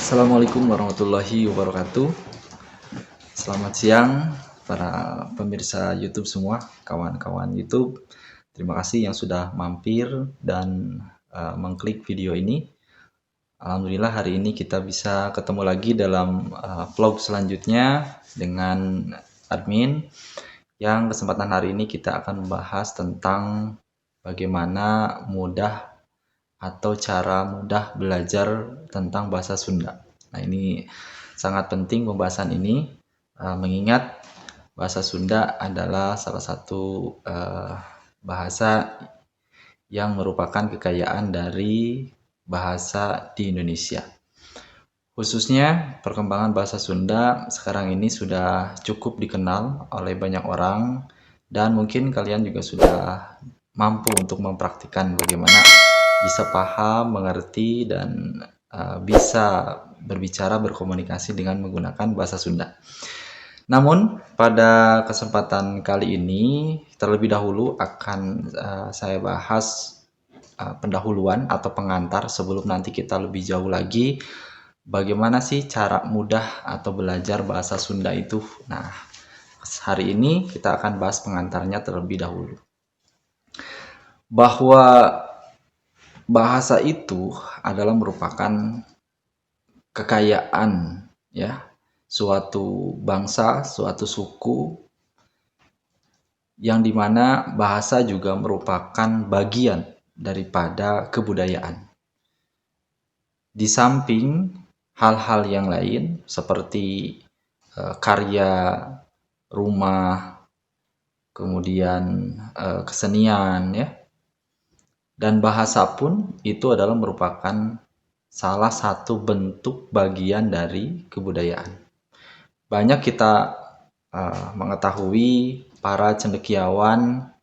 Assalamualaikum warahmatullahi wabarakatuh. Selamat siang para pemirsa YouTube semua, kawan-kawan YouTube. Terima kasih yang sudah mampir dan mengklik video ini. Alhamdulillah hari ini kita bisa ketemu lagi dalam vlog selanjutnya dengan admin. Yang kesempatan hari ini kita akan membahas tentang bagaimana mudah atau cara mudah belajar tentang bahasa Sunda. Nah, ini sangat penting pembahasan ini, mengingat bahasa Sunda adalah salah satu bahasa yang merupakan kekayaan dari bahasa di Indonesia. Khususnya perkembangan bahasa Sunda sekarang ini sudah cukup dikenal oleh banyak orang, dan mungkin kalian juga sudah mampu untuk mempraktikkan bagaimana bisa paham, mengerti, dan bisa berbicara, berkomunikasi dengan menggunakan bahasa Sunda. Namun pada kesempatan kali ini terlebih dahulu akan saya bahas pendahuluan atau pengantar sebelum nanti kita lebih jauh lagi bagaimana sih cara mudah atau belajar bahasa Sunda itu. Nah, hari ini kita akan bahas pengantarnya terlebih dahulu. Bahwa bahasa itu adalah merupakan kekayaan ya suatu bangsa, suatu suku, yang dimana bahasa juga merupakan bagian daripada kebudayaan. Di samping hal-hal yang lain seperti karya, rumah, kemudian kesenian ya, dan bahasa pun itu adalah merupakan salah satu bentuk bagian dari kebudayaan. Banyak kita mengetahui para cendekiawan,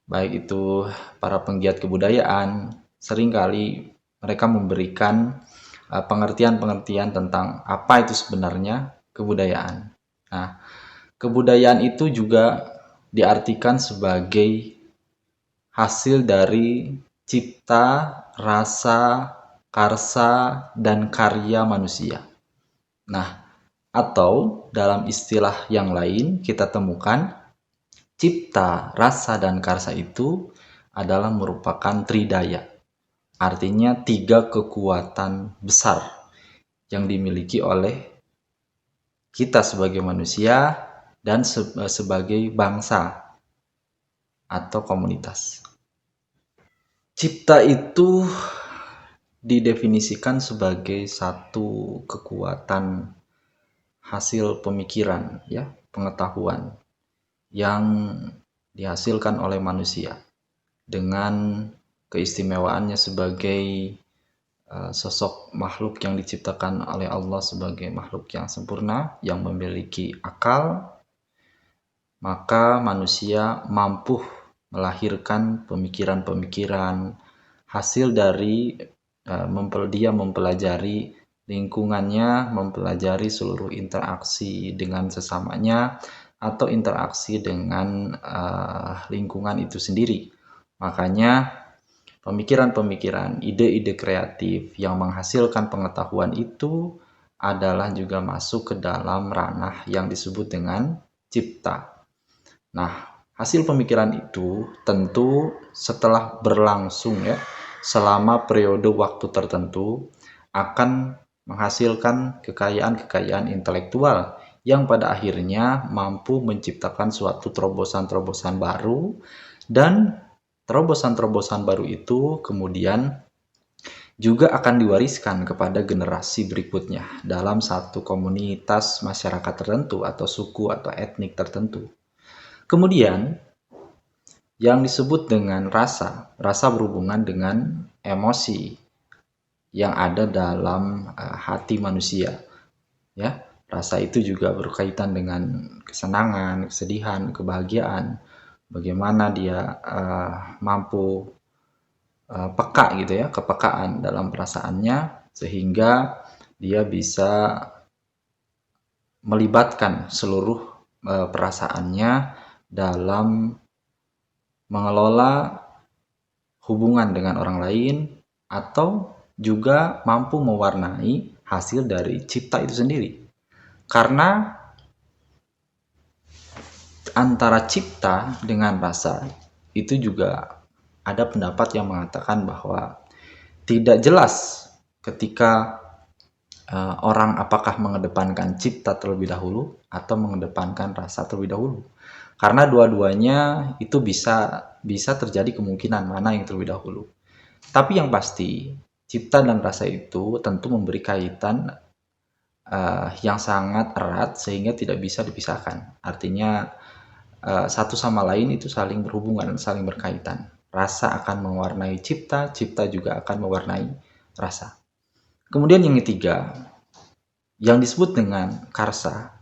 baik itu para penggiat kebudayaan, seringkali mereka memberikan pengertian-pengertian tentang apa itu sebenarnya kebudayaan. Nah, kebudayaan itu juga diartikan sebagai hasil dari cipta, rasa, karsa, dan karya manusia. Nah, atau dalam istilah yang lain kita temukan cipta, rasa, dan karsa itu adalah merupakan tridaya. Artinya 3 kekuatan besar yang dimiliki oleh kita sebagai manusia dan sebagai bangsa atau komunitas. Cipta itu didefinisikan sebagai satu kekuatan hasil pemikiran ya, pengetahuan yang dihasilkan oleh manusia dengan keistimewaannya sebagai sosok makhluk yang diciptakan oleh Allah sebagai makhluk yang sempurna, yang memiliki akal, maka manusia mampu melahirkan pemikiran-pemikiran hasil dari dia mempelajari lingkungannya, mempelajari seluruh interaksi dengan sesamanya atau interaksi dengan lingkungan itu sendiri. Makanya pemikiran-pemikiran, ide-ide kreatif yang menghasilkan pengetahuan itu adalah juga masuk ke dalam ranah yang disebut dengan cipta. Nah, hasil pemikiran itu tentu setelah berlangsung ya selama periode waktu tertentu akan menghasilkan kekayaan-kekayaan intelektual yang pada akhirnya mampu menciptakan suatu terobosan-terobosan baru, dan terobosan-terobosan baru itu kemudian juga akan diwariskan kepada generasi berikutnya dalam satu komunitas masyarakat tertentu atau suku atau etnik tertentu. Kemudian yang disebut dengan rasa berhubungan dengan emosi yang ada dalam hati manusia. Ya, rasa itu juga berkaitan dengan kesenangan, kesedihan, kebahagiaan. Bagaimana dia mampu peka gitu ya, kepekaan dalam perasaannya sehingga dia bisa melibatkan seluruh perasaannya dalam mengelola hubungan dengan orang lain, atau juga mampu mewarnai hasil dari cipta itu sendiri. Karena antara cipta dengan rasa itu juga ada pendapat yang mengatakan bahwa tidak jelas ketika orang apakah mengedepankan cipta terlebih dahulu atau mengedepankan rasa terlebih dahulu. Karena dua-duanya itu bisa terjadi kemungkinan mana yang terlebih dahulu. Tapi yang pasti, cipta dan rasa itu tentu memberi kaitan yang sangat erat sehingga tidak bisa dipisahkan. Artinya satu sama lain itu saling berhubungan, saling berkaitan. Rasa akan mewarnai cipta, cipta juga akan mewarnai rasa. Kemudian yang ketiga, yang disebut dengan karsa.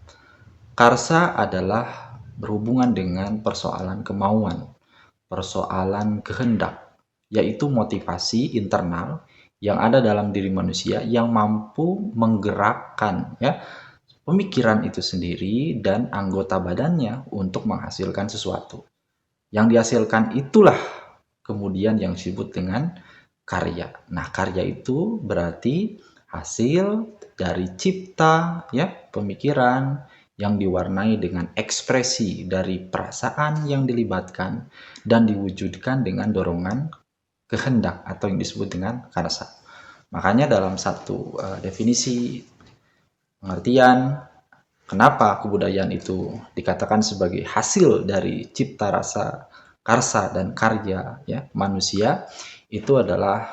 Karsa adalah berhubungan dengan persoalan kemauan, persoalan kehendak, yaitu motivasi internal yang ada dalam diri manusia yang mampu menggerakkan pemikiran itu sendiri dan anggota badannya untuk menghasilkan sesuatu. Yang dihasilkan itulah kemudian yang disebut dengan karya. Nah, karya itu berarti hasil dari cipta, pemikiran yang diwarnai dengan ekspresi dari perasaan yang dilibatkan dan diwujudkan dengan dorongan kehendak atau yang disebut dengan karsa. Makanya dalam satu definisi pengertian kenapa kebudayaan itu dikatakan sebagai hasil dari cipta, rasa, karsa dan karya manusia, itu adalah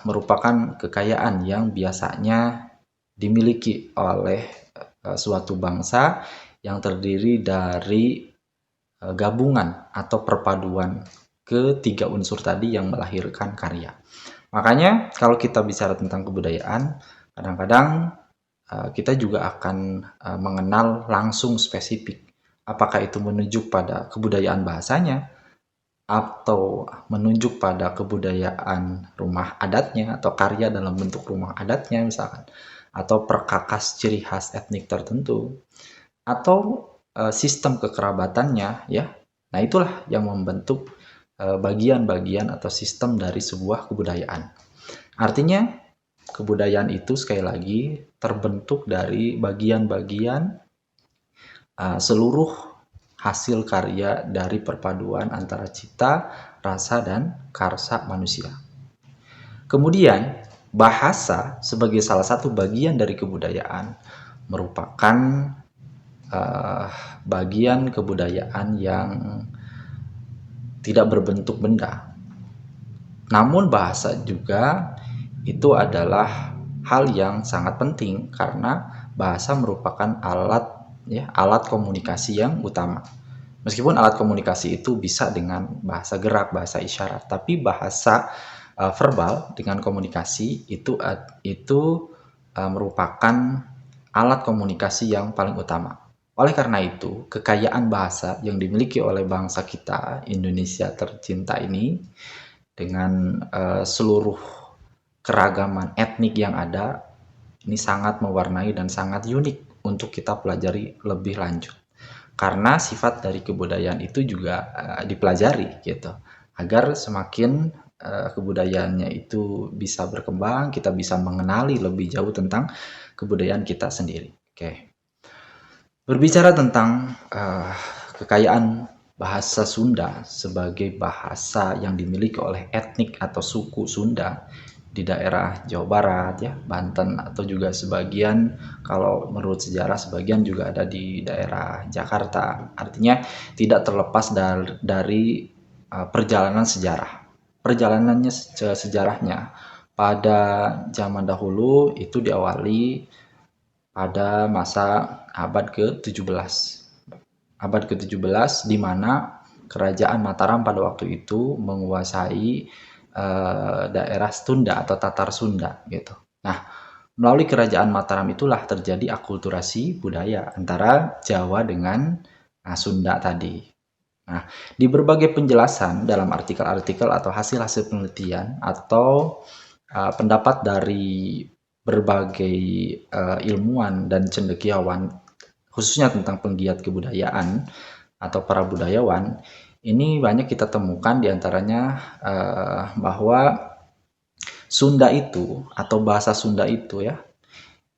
merupakan kekayaan yang biasanya dimiliki oleh suatu bangsa yang terdiri dari gabungan atau perpaduan ketiga unsur tadi yang melahirkan karya. Makanya kalau kita bicara tentang kebudayaan, kadang-kadang kita juga akan mengenal langsung spesifik. Apakah itu menunjuk pada kebudayaan bahasanya, atau menunjuk pada kebudayaan rumah adatnya, atau karya dalam bentuk rumah adatnya misalkan, atau perkakas ciri khas etnik tertentu, atau sistem kekerabatannya, Nah, itulah yang membentuk bagian-bagian atau sistem dari sebuah kebudayaan. Artinya, kebudayaan itu sekali lagi terbentuk dari bagian-bagian seluruh hasil karya dari perpaduan antara cipta, rasa, dan karsa manusia. Kemudian, bahasa sebagai salah satu bagian dari kebudayaan merupakan bagian kebudayaan yang tidak berbentuk benda. Namun bahasa juga itu adalah hal yang sangat penting karena bahasa merupakan alat komunikasi yang utama. Meskipun alat komunikasi itu bisa dengan bahasa gerak, bahasa isyarat, tapi bahasa verbal dengan komunikasi itu merupakan alat komunikasi yang paling utama. Oleh karena itu, kekayaan bahasa yang dimiliki oleh bangsa kita, Indonesia tercinta ini, dengan seluruh keragaman etnik yang ada, ini sangat mewarnai dan sangat unik untuk kita pelajari lebih lanjut. Karena sifat dari kebudayaan itu juga dipelajari gitu, agar semakin kebudayaannya itu bisa berkembang, kita bisa mengenali lebih jauh tentang kebudayaan kita sendiri. Oke. Berbicara tentang kekayaan bahasa Sunda sebagai bahasa yang dimiliki oleh etnik atau suku Sunda di daerah Jawa Barat, Banten, atau juga sebagian, kalau menurut sejarah sebagian juga ada di daerah Jakarta. Artinya tidak terlepas dari perjalanan sejarah. Perjalanannya sejarahnya pada zaman dahulu itu diawali pada masa abad ke-17. Abad ke-17 di mana kerajaan Mataram pada waktu itu menguasai daerah Sunda atau Tatar Sunda gitu. Nah, melalui kerajaan Mataram itulah terjadi akulturasi budaya antara Jawa dengan Sunda tadi. Nah, di berbagai penjelasan dalam artikel-artikel atau hasil-hasil penelitian atau pendapat dari berbagai ilmuwan dan cendekiawan, khususnya tentang penggiat kebudayaan atau para budayawan, ini banyak kita temukan diantaranya bahwa Sunda itu atau bahasa Sunda itu ya,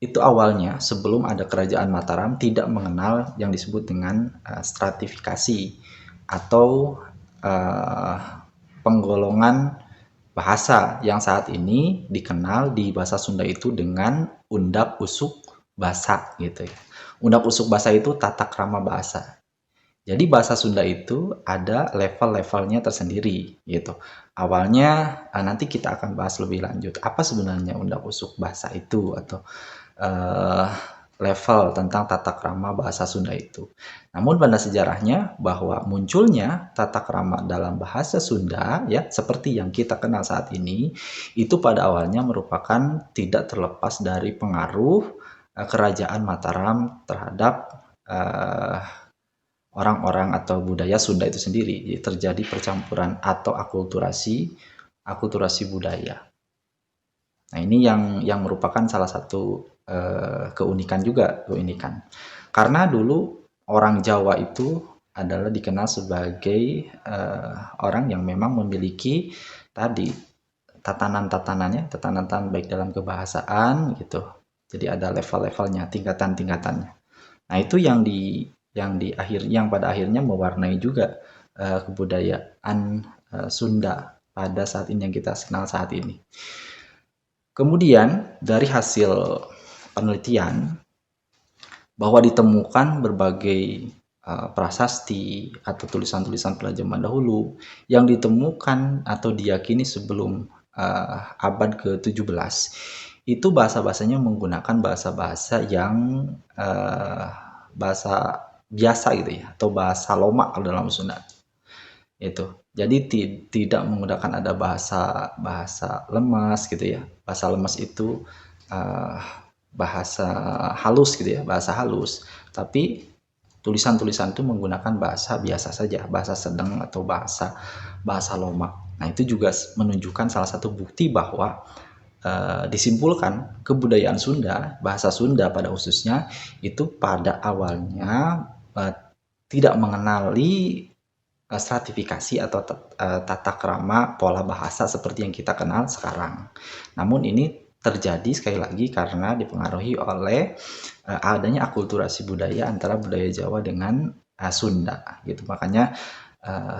itu awalnya sebelum ada kerajaan Mataram tidak mengenal yang disebut dengan stratifikasi atau uh, penggolongan bahasa yang saat ini dikenal di bahasa Sunda itu dengan undak usuk basa gitu ya. Undak usuk basa itu tata krama bahasa. Jadi bahasa Sunda itu ada level-levelnya tersendiri gitu. Awalnya nanti kita akan bahas lebih lanjut apa sebenarnya undak usuk bahasa itu atau uh, level tentang tata krama bahasa Sunda itu. Namun pada sejarahnya bahwa munculnya tata krama dalam bahasa Sunda ya seperti yang kita kenal saat ini itu pada awalnya merupakan tidak terlepas dari pengaruh kerajaan Mataram terhadap orang-orang atau budaya Sunda itu sendiri. Jadi terjadi percampuran atau akulturasi budaya. Nah, ini yang merupakan salah satu keunikan. Karena dulu orang Jawa itu adalah dikenal sebagai orang yang memang memiliki tadi tatanan baik dalam kebahasaan gitu. Jadi ada level-levelnya, tingkatan-tingkatannya. Nah, itu yang pada akhirnya mewarnai juga kebudayaan Sunda pada saat ini yang kita kenal saat ini. Kemudian dari hasil penelitian bahwa ditemukan berbagai prasasti atau tulisan-tulisan pada zaman dahulu yang ditemukan atau diyakini sebelum abad ke-17 itu bahasa-bahasanya menggunakan bahasa-bahasa yang bahasa biasa gitu ya atau bahasa lomak dalam Sunda itu. Jadi tidak menggunakan ada bahasa lemas gitu ya. Bahasa lemas itu bahasa halus gitu ya, bahasa halus. Tapi tulisan-tulisan itu menggunakan bahasa biasa saja, bahasa sedang atau bahasa lomak. Nah, itu juga menunjukkan salah satu bukti bahwa disimpulkan kebudayaan Sunda, bahasa Sunda pada khususnya itu pada awalnya tidak mengenali stratifikasi atau tata krama pola bahasa seperti yang kita kenal sekarang. Namun ini terjadi sekali lagi karena dipengaruhi oleh adanya akulturasi budaya antara budaya Jawa dengan Sunda gitu. Makanya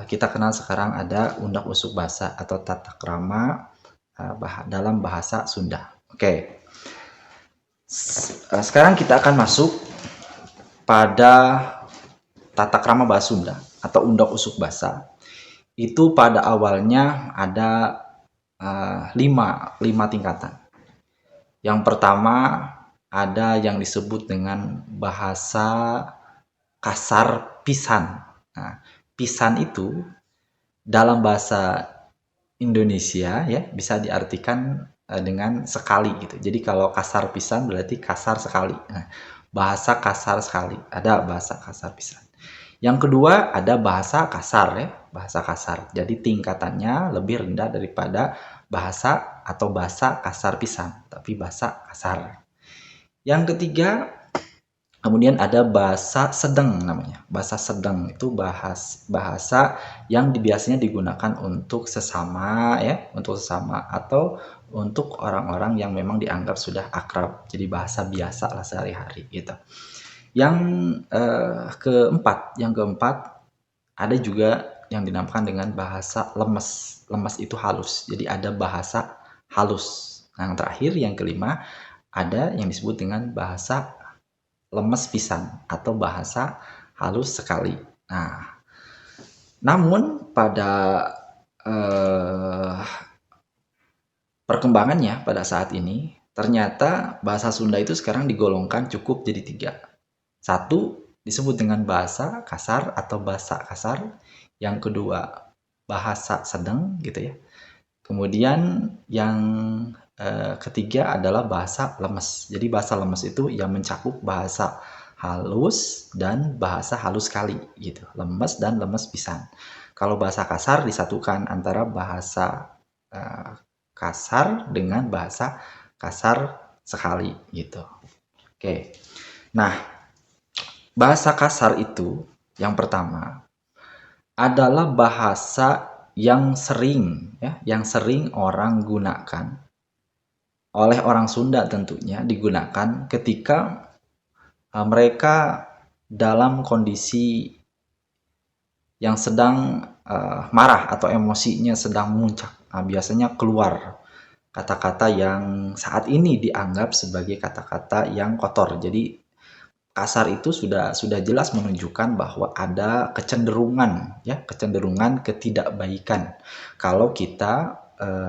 kita kenal sekarang ada undak usuk basa atau tata krama dalam bahasa Sunda. Oke. Sekarang kita akan masuk pada tata krama bahasa Sunda atau undak usuk basa. Itu pada awalnya ada 5 tingkatan. Yang pertama ada yang disebut dengan bahasa kasar pisan. Nah, pisan itu dalam bahasa Indonesia ya bisa diartikan dengan sekali gitu. Jadi kalau kasar pisan berarti kasar sekali. Nah, bahasa kasar sekali. Ada bahasa kasar pisan. Yang kedua ada bahasa kasar ya, bahasa kasar. Jadi tingkatannya lebih rendah daripada bahasa atau bahasa kasar pisan, tapi bahasa kasar. Yang ketiga kemudian ada bahasa sedang namanya. Bahasa sedang itu bahasa yang biasanya digunakan untuk sesama ya, untuk sesama atau untuk orang-orang yang memang dianggap sudah akrab. Jadi bahasa biasa lah sehari-hari gitu. Yang keempat ada juga yang dinamakan dengan bahasa lemes. Lemes itu halus. Jadi ada bahasa halus. Nah, yang terakhir yang kelima ada yang disebut dengan bahasa lemes pisan atau bahasa halus sekali. Nah, namun pada perkembangannya pada saat ini ternyata bahasa Sunda itu sekarang digolongkan cukup jadi 3. Satu disebut dengan bahasa kasar atau bahasa kasar. Yang kedua bahasa sedang gitu ya. Kemudian yang ketiga adalah bahasa lemes. Jadi bahasa lemes itu yang mencakup bahasa halus dan bahasa halus sekali gitu. Lemes dan lemes pisan. Kalau bahasa kasar disatukan antara bahasa kasar dengan bahasa kasar sekali gitu. Oke. Nah, bahasa kasar itu yang pertama adalah bahasa yang sering orang gunakan oleh orang Sunda tentunya digunakan ketika mereka dalam kondisi yang sedang marah atau emosinya sedang memuncak. Biasanya keluar kata-kata yang saat ini dianggap sebagai kata-kata yang kotor. Jadi kasar itu sudah jelas menunjukkan bahwa ada kecenderungan, ya, kecenderungan ketidakbaikan kalau kita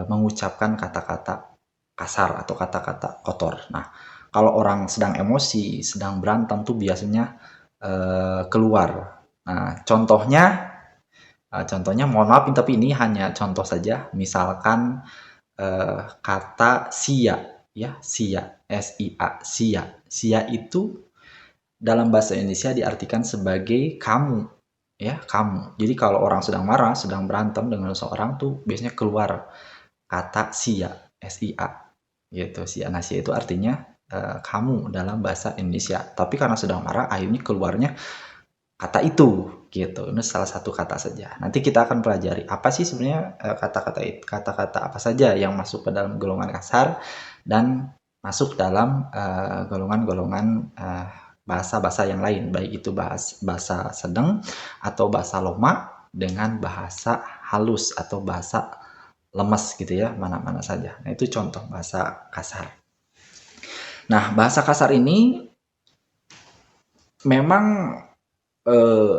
mengucapkan kata-kata kasar atau kata-kata kotor. Nah, kalau orang sedang emosi, sedang berantem tuh biasanya keluar. Nah, contohnya mohon maaf tapi ini hanya contoh saja. Misalkan kata sia, ya, sia, S-I-A, sia. Sia itu dalam bahasa Indonesia diartikan sebagai kamu, ya, kamu. Jadi kalau orang sedang marah, sedang berantem dengan seseorang tuh biasanya keluar kata sia, S-I-A, gitu. Sia. Nah, sia itu artinya kamu dalam bahasa Indonesia. Tapi karena sedang marah, akhirnya keluarnya kata itu, gitu. Ini salah satu kata saja. Nanti kita akan pelajari apa sih sebenarnya kata-kata apa saja yang masuk ke dalam golongan kasar dan masuk dalam golongan-golongan bahasa-bahasa yang lain, baik itu bahasa sedang atau bahasa loma dengan bahasa halus atau bahasa lemes gitu ya, mana-mana saja. Nah, itu contoh bahasa kasar. Nah, bahasa kasar ini memang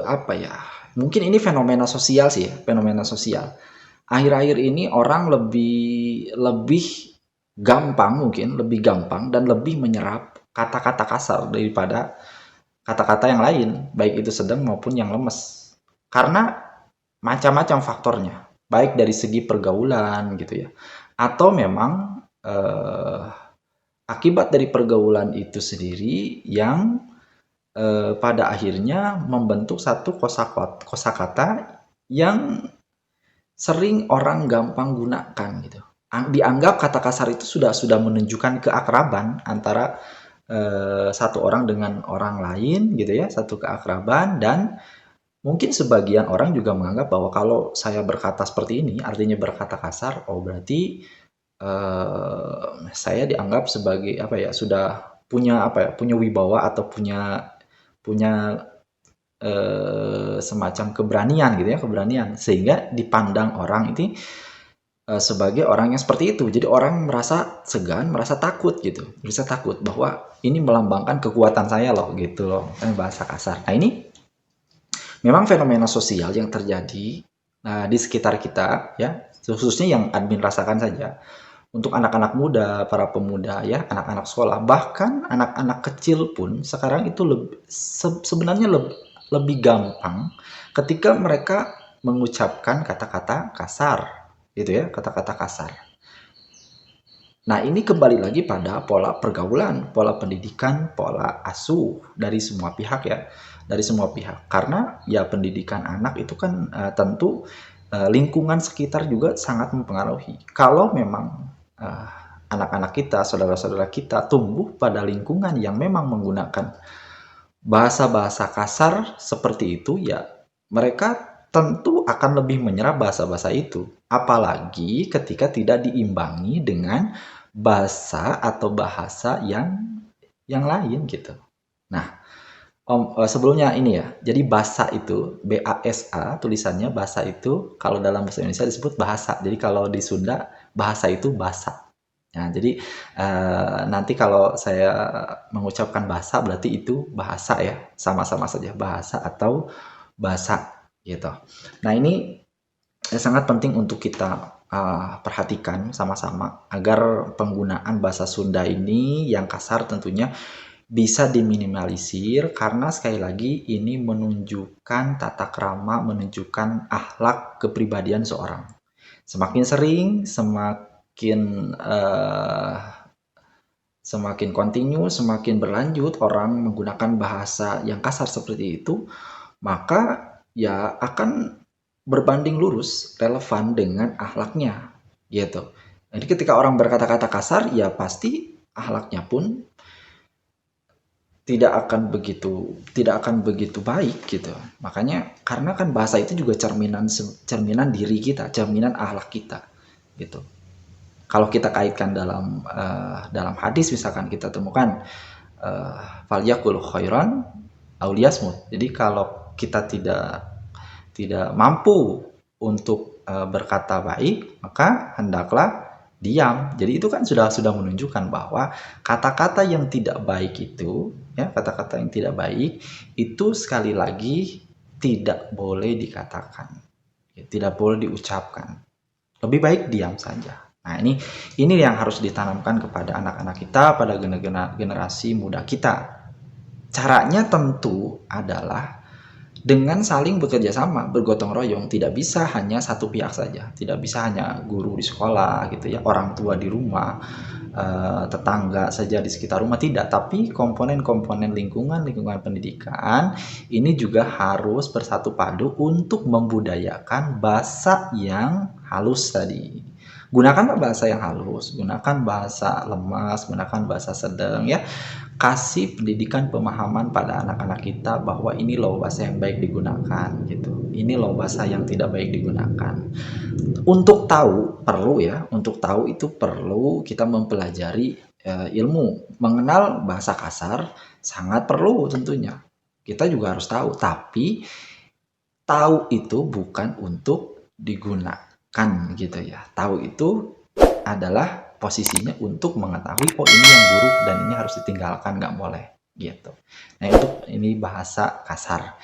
apa ya? Mungkin ini fenomena sosial sih ya, fenomena sosial. Akhir-akhir ini orang lebih gampang mungkin, lebih gampang dan lebih menyerap kata-kata kasar daripada kata-kata yang lain, baik itu sedang maupun yang lemes. Karena macam-macam faktornya, baik dari segi pergaulan gitu ya, atau memang akibat dari pergaulan itu sendiri yang pada akhirnya membentuk satu kosakata yang sering orang gampang gunakan gitu. Dianggap kata kasar itu sudah menunjukkan keakraban antara satu orang dengan orang lain gitu ya, satu keakraban, dan mungkin sebagian orang juga menganggap bahwa kalau saya berkata seperti ini artinya berkata kasar, oh berarti saya dianggap sebagai apa ya, sudah punya apa ya, punya wibawa atau punya semacam keberanian gitu ya, keberanian, sehingga dipandang orang ini sebagai orang yang seperti itu. Jadi orang merasa segan, merasa takut gitu, merasa takut bahwa ini melambangkan kekuatan saya loh gitu loh, bahasa kasar. Nah, ini memang fenomena sosial yang terjadi di sekitar kita ya, khususnya yang admin rasakan saja. Untuk anak-anak muda, para pemuda ya, anak-anak sekolah, bahkan anak-anak kecil pun sekarang itu sebenarnya lebih gampang ketika mereka mengucapkan kata-kata kasar, gitu ya, kata-kata kasar. Nah, ini kembali lagi pada pola pergaulan, pola pendidikan, pola asuh dari semua pihak ya, dari semua pihak. Karena ya pendidikan anak itu kan tentu lingkungan sekitar juga sangat mempengaruhi. Kalau memang anak-anak kita, saudara-saudara kita tumbuh pada lingkungan yang memang menggunakan bahasa-bahasa kasar seperti itu, ya mereka tentu akan lebih menyerap bahasa-bahasa itu. Apalagi ketika tidak diimbangi dengan bahasa atau bahasa yang lain gitu. Nah, sebelumnya ini ya, jadi bahasa itu B-A-S-A tulisannya, bahasa itu kalau dalam bahasa Indonesia disebut bahasa. Jadi kalau di Sunda bahasa itu basa. Nah, jadi nanti kalau saya mengucapkan bahasa berarti itu bahasa ya, sama-sama saja bahasa atau bahasa gitu. Nah, ini sangat penting untuk kita perhatikan sama-sama agar penggunaan bahasa Sunda ini yang kasar tentunya bisa diminimalisir, karena sekali lagi ini menunjukkan tata krama, menunjukkan akhlak kepribadian seorang. Semakin sering, semakin kontinu, semakin berlanjut orang menggunakan bahasa yang kasar seperti itu, maka ya akan berbanding lurus relevan dengan akhlaknya gitu. Jadi ketika orang berkata-kata kasar, ya pasti akhlaknya pun tidak akan begitu baik gitu. Makanya karena kan bahasa itu juga cerminan diri kita, cerminan akhlak kita gitu. Kalau kita kaitkan dalam hadis misalkan kita temukan falyakul khairan aw liyasmut. Jadi kalau kita tidak mampu untuk berkata baik, maka hendaklah diam. Jadi itu kan sudah menunjukkan bahwa kata-kata yang tidak baik itu, ya, kata-kata yang tidak baik itu sekali lagi tidak boleh dikatakan, ya, tidak boleh diucapkan. Lebih baik diam saja. Nah, ini yang harus ditanamkan kepada anak-anak kita, pada generasi muda kita. Caranya tentu adalah dengan saling bekerja sama, bergotong royong. Tidak bisa hanya satu pihak saja, tidak bisa hanya guru di sekolah gitu ya, orang tua di rumah, tetangga saja di sekitar rumah, tidak. Tapi komponen-komponen lingkungan pendidikan ini juga harus bersatu padu untuk membudayakan bahasa yang halus tadi. Gunakan bahasa yang halus, gunakan bahasa lemas, gunakan bahasa sedang, ya. Kasih pendidikan pemahaman pada anak-anak kita bahwa ini loh bahasa yang baik digunakan gitu. Ini loh bahasa yang tidak baik digunakan. Untuk tahu perlu, ya, untuk tahu itu perlu kita mempelajari ilmu. Mengenal bahasa kasar sangat perlu tentunya. Kita juga harus tahu, tapi tahu itu bukan untuk digunakan gitu ya. Tahu itu adalah posisinya untuk mengetahui, oh ini yang buruk dan ini harus ditinggalkan, nggak boleh gitu. Nah, ini bahasa kasar.